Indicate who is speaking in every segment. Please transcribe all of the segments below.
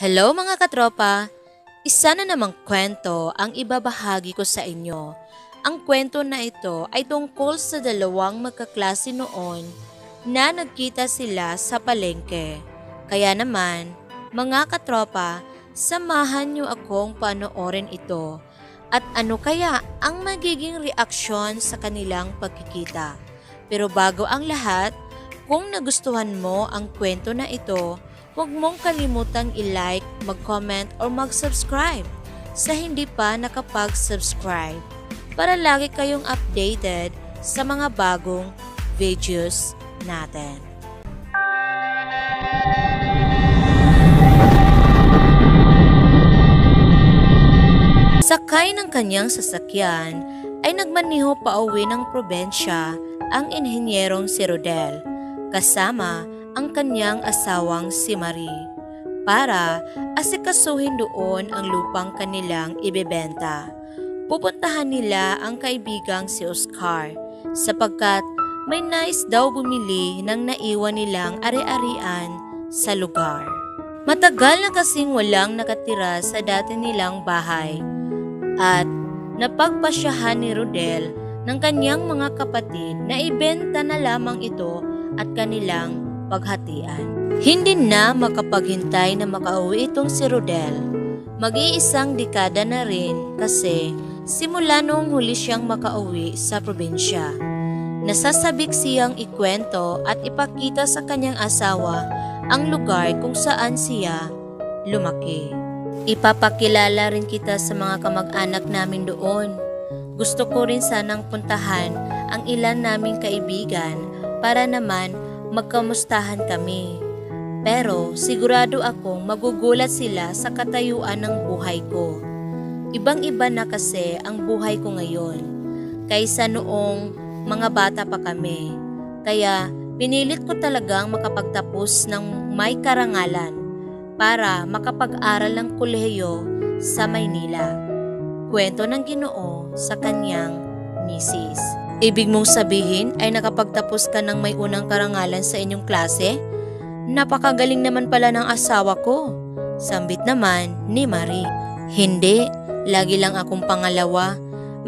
Speaker 1: Hello mga katropa! Isa na namang kwento ang ibabahagi ko sa inyo. Ang kwento na ito ay tungkol sa dalawang magkaklase noon na nagkita sila sa palengke. Kaya naman, mga katropa, samahan niyo akong panoorin ito. At ano kaya ang magiging reaksyon sa kanilang pagkikita? Pero bago ang lahat, kung nagustuhan mo ang kwento na ito, huwag mong kalimutang i-like, mag-comment, or mag-subscribe sa hindi pa nakapag-subscribe para lagi kayong updated sa mga bagong videos natin. Sakay ng kanyang sasakyan ay nagmaniho pauwi ng probensya ang inhinyerong si Rodel kasama ang kanyang asawang si Marie para asikasuhin doon ang lupang kanilang ibebenta. Pupuntahan nila ang kaibigang si Oscar sapagkat may nais daw bumili ng naiwan nilang ari-arian sa lugar. Matagal na kasing walang nakatira sa dati nilang bahay at napagpasyahan ni Rodel ng kanyang mga kapatid na ibenta na lamang ito at kanilang paghatian. Hindi na makapaghintay na makauwi itong si Rodel. Mag-iisang dekada na rin kasi simula noong huli siyang makauwi sa probinsya. Nasasabik siyang ikwento at ipakita sa kanyang asawa ang lugar kung saan siya lumaki. Ipapakilala rin kita sa mga kamag-anak namin doon. Gusto ko rin sanang puntahan ang ilan naming kaibigan para naman magkamustahan kami. Pero sigurado akong magugulat sila sa katayuan ng buhay ko. Ibang-iba na kasi ang buhay ko ngayon kaysa noong mga bata pa kami. Kaya pinilit ko talagang makapagtapos ng may karangalan para makapag-aral ng kolehiyo sa Maynila. Kwento ng Ginoo sa kanyang misis. Ibig mong sabihin ay nakapagtapos ka ng may unang karangalan sa inyong klase? Napakagaling naman pala ng asawa ko, sambit naman ni Marie. Hindi, lagi lang akong pangalawa.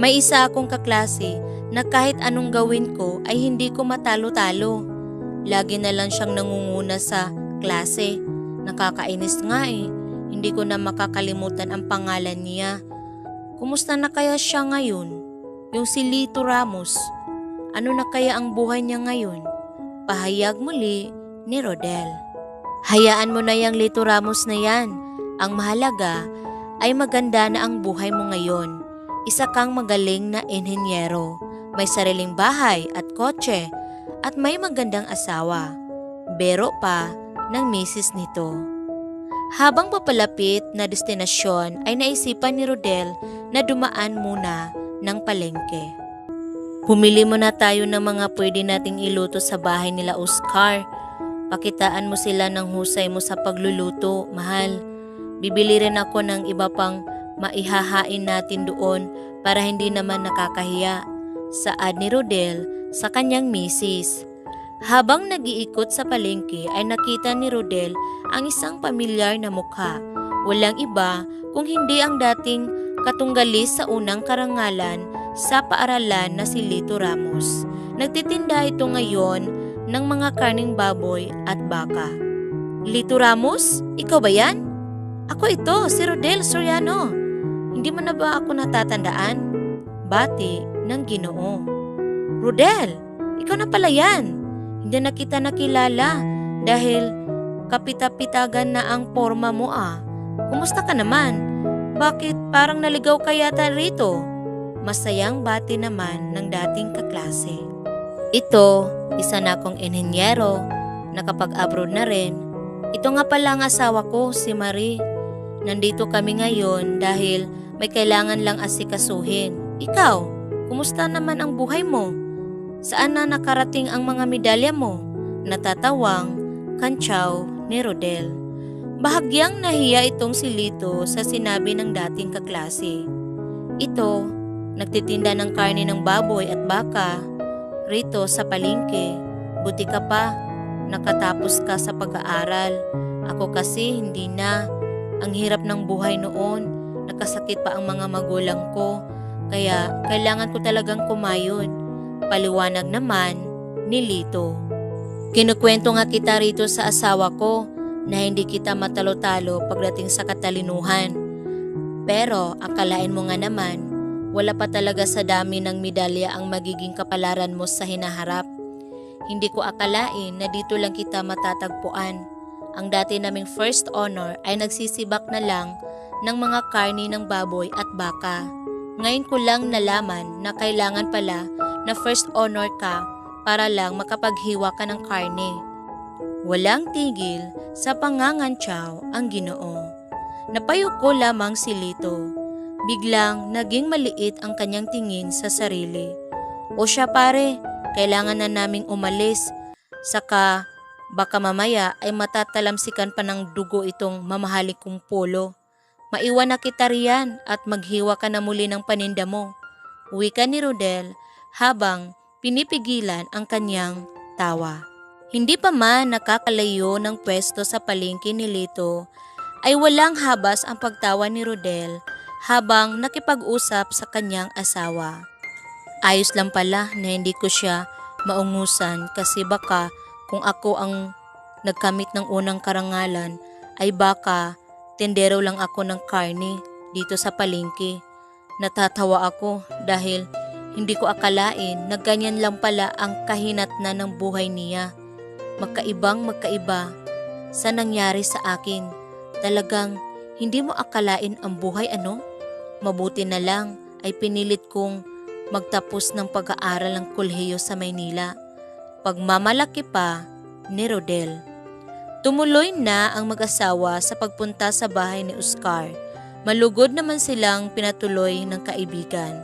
Speaker 1: May isa akong kaklase na kahit anong gawin ko ay hindi ko matalo-talo. Lagi na lang siyang nangunguna sa klase. Nakakainis nga hindi ko na makakalimutan ang pangalan niya. Kumusta na kaya siya ngayon? Yung si Lito Ramos. Ano na kaya ang buhay niya ngayon? Pahayag muli ni Rodel. Hayaan mo na yung Lito Ramos na yan. Ang mahalaga ay maganda na ang buhay mo ngayon. Isa kang magaling na inhinyero. May sariling bahay at kotse at may magandang asawa. Bero pa ng misis nito. Habang papalapit na destinasyon ay naisipan ni Rodel na dumaan muna ng palengke. Pumili muna tayo ng mga pwede nating iluto sa bahay nila Oscar. Pakitaan mo sila ng husay mo sa pagluluto, mahal. Bibili rin ako ng iba pang maihahain natin doon para hindi naman nakakahiya. Saad ni Rodel sa kanyang misis. Habang nag-iikot sa palengke ay nakita ni Rodel ang isang pamilyar na mukha. Walang iba kung hindi ang dating katunggalis sa unang karangalan sa paaralan na si Lito Ramos. Nagtitinda ito ngayon ng mga karning baboy at baka. Lito Ramos? Ikaw ba yan? Ako ito, si Rodel Soriano. Hindi mo na ba ako natatandaan? Bati ng Ginoo. Rodel, ikaw na pala yan. Hindi na kita nakilala dahil kapitapitagan na ang porma mo . Kumusta ka naman? Bakit parang naligaw ka yata rito? Masayang bati naman ng dating kaklase. Ito, isa na akong inhinyero, nakapag-abroad na rin. Ito nga pala ang asawa ko, si Marie. Nandito kami ngayon dahil may kailangan lang asikasuhin. Ikaw, kumusta naman ang buhay mo? Saan na nakarating ang mga medalya mo? Natatawang kantsaw ni Rodel. Bahagyang nahiya itong si Lito sa sinabi ng dating kaklase. Ito, nagtitinda ng karne ng baboy at baka rito sa palengke. Buti ka pa, nakatapos ka sa pag-aaral. Ako kasi hindi na. Ang hirap ng buhay noon, nakasakit pa ang mga magulang ko, kaya kailangan ko talagang kumayod. Paliwanag naman ni Lito. Kinukwento nga kita rito sa asawa ko na hindi kita matalo-talo pagdating sa katalinuhan. Pero akalain mo nga naman, wala pa talaga sa dami ng medalya ang magiging kapalaran mo sa hinaharap. Hindi ko akalain na dito lang kita matatagpuan. Ang dati naming first honor ay nagsisibak na lang ng mga karni ng baboy at baka. Ngayon ko lang nalaman na kailangan pala na first honor ka para lang makapaghiwa ka ng karne. Walang tigil sa pangangantyaw ang Ginoo. Napayuko lamang si Lito. Biglang naging maliit ang kanyang tingin sa sarili. O siya pare, kailangan na naming umalis. Saka baka mamaya ay matatalamsikan pa ng dugo itong mamahaling kong polo. Maiwan na kita riyan at maghiwa ka na muli ng paninda mo. Wika ni Rodel habang pinipigilan ang kanyang tawa. Hindi pa man nakakalayo ng pwesto sa palengke ni Lito ay walang habas ang pagtawa ni Rodel habang nakipag-usap sa kanyang asawa. Ayos lang pala na hindi ko siya maungusan kasi baka kung ako ang nagkamit ng unang karangalan ay baka tendero lang ako ng karne dito sa palengke. Natatawa ako dahil hindi ko akalain na ganyan lang pala ang kahinatnan ng buhay niya. Magkaiba sa nangyari sa akin. Talagang hindi mo akalain ang buhay ano? Mabuti na lang ay pinilit kong magtapos ng pag-aaral ng kolehiyo sa Maynila. Pagmamalaki pa ni Rodel. Tumuloy na ang mag-asawa sa pagpunta sa bahay ni Oscar. Malugod naman silang pinatuloy ng kaibigan.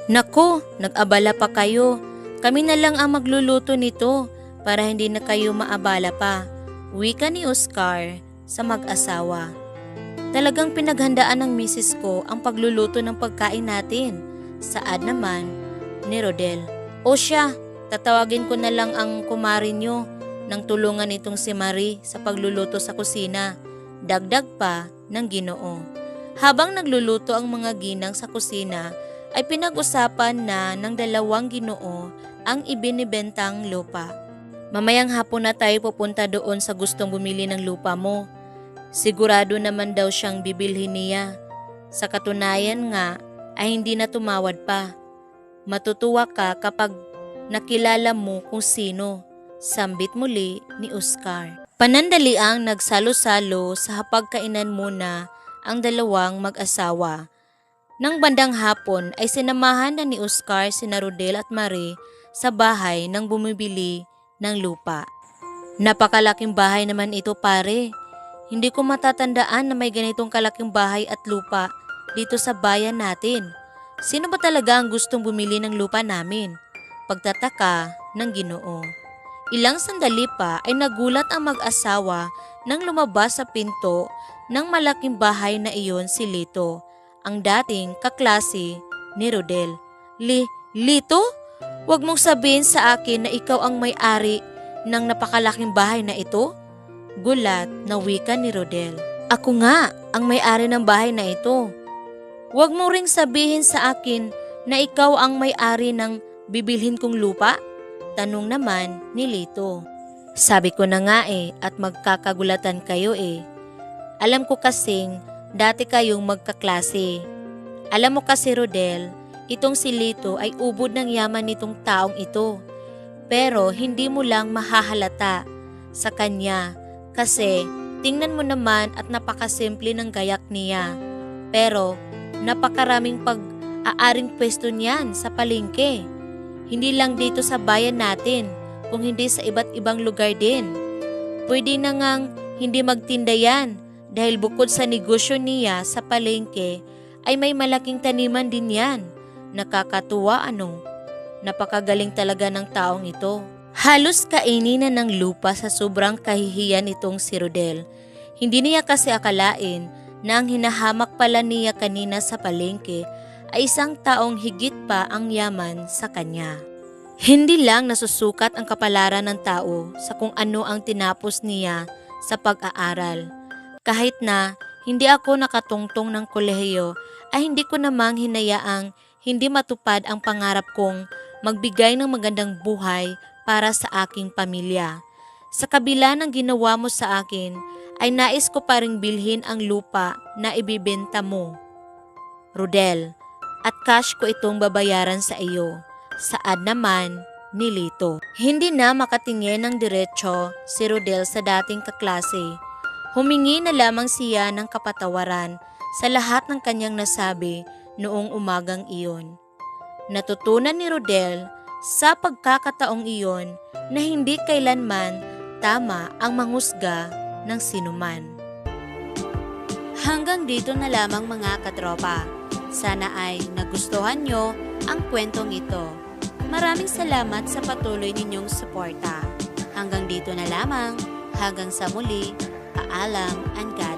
Speaker 1: Nako, nag-abala pa kayo. Kami na lang ang magluluto nito para hindi na kayo maabala pa. Wika ni Oscar sa mag-asawa. Talagang pinaghandaan ng misis ko ang pagluluto ng pagkain natin. Saad naman ni Rodel. O siya, tatawagin ko na lang ang kumari nyo nang tulungan itong si Marie sa pagluluto sa kusina. Dagdag pa ng Ginoo. Habang nagluluto ang mga ginang sa kusina, ay pinag-usapan na ng dalawang Ginoo ang ibinibentang lupa. Mamayang hapon na tayo pupunta doon sa gustong bumili ng lupa mo. Sigurado naman daw siyang bibilhin niya. Sa katunayan nga ay hindi na tumawad pa. Matutuwa ka kapag nakilala mo kung sino. Sambit muli ni Oscar. Panandaliang nagsalo-salo sa hapagkainan muna ang dalawang mag-asawa. Nang bandang hapon ay sinamahan na ni Oscar sina Rodel at Marie sa bahay nang bumibili ng lupa. Napakalaking bahay naman ito pare. Hindi ko matatandaan na may ganitong kalaking bahay at lupa dito sa bayan natin. Sino ba talaga ang gustong bumili ng lupa namin? Pagtataka ng Ginoo. Ilang sandali pa ay nagulat ang mag-asawa nang lumabas sa pinto ng malaking bahay na iyon si Lito, ang dating kaklase ni Rodel. Lito? Huwag mong sabihin sa akin na ikaw ang may-ari ng napakalaking bahay na ito? Gulat na wika ni Rodel. Ako nga ang may-ari ng bahay na ito. Huwag mo ring sabihin sa akin na ikaw ang may-ari ng bibilhin kong lupa? Tanong naman ni Lito. Sabi ko na nga at magkakagulatan kayo . Alam ko kasing dati kayong magkaklase. Alam mo kasi Rodel, itong si Lito ay ubod ng yaman nitong taong ito. Pero hindi mo lang mahahalata sa kanya kasi tingnan mo naman at napakasimple ng gayak niya. Pero napakaraming pag-aaring pwesto niyan sa palengke. Hindi lang dito sa bayan natin, kung hindi sa iba't ibang lugar din. Pwede na ngang hindi magtinda yan dahil bukod sa negosyo niya sa palengke ay may malaking taniman din yan. Nakakatuwa ano? Napakagaling talaga ng taong ito. Halos kainin na ng lupa sa sobrang kahihiyan itong si Rodel. Hindi niya kasi akalain na ang hinahamak pala niya kanina sa palengke ay isang taong higit pa ang yaman sa kanya. Hindi lang nasusukat ang kapalaran ng tao sa kung ano ang tinapos niya sa pag-aaral. Kahit na hindi ako nakatungtong ng kolehiyo ay hindi ko namang hinayaang hindi matupad ang pangarap kong magbigay ng magandang buhay para sa aking pamilya. Sa kabila ng ginawa mo sa akin, ay nais ko pa ring bilhin ang lupa na ibibenta mo, Rodel, at cash ko itong babayaran sa iyo. Saad naman ni Lito. Hindi na makatingin ng diretsyo si Rodel sa dating kaklase. Humingi na lamang siya ng kapatawaran sa lahat ng kanyang nasabi noong umagang iyon. Natutunan ni Rodel sa pagkakataong iyon na hindi kailanman tama ang manghusga ng sinuman. Hanggang dito na lamang mga katropa. Sana ay nagustuhan nyo ang kwentong ito. Maraming salamat sa patuloy ninyong suporta. Hanggang dito na lamang. Hanggang sa muli. Paalam and God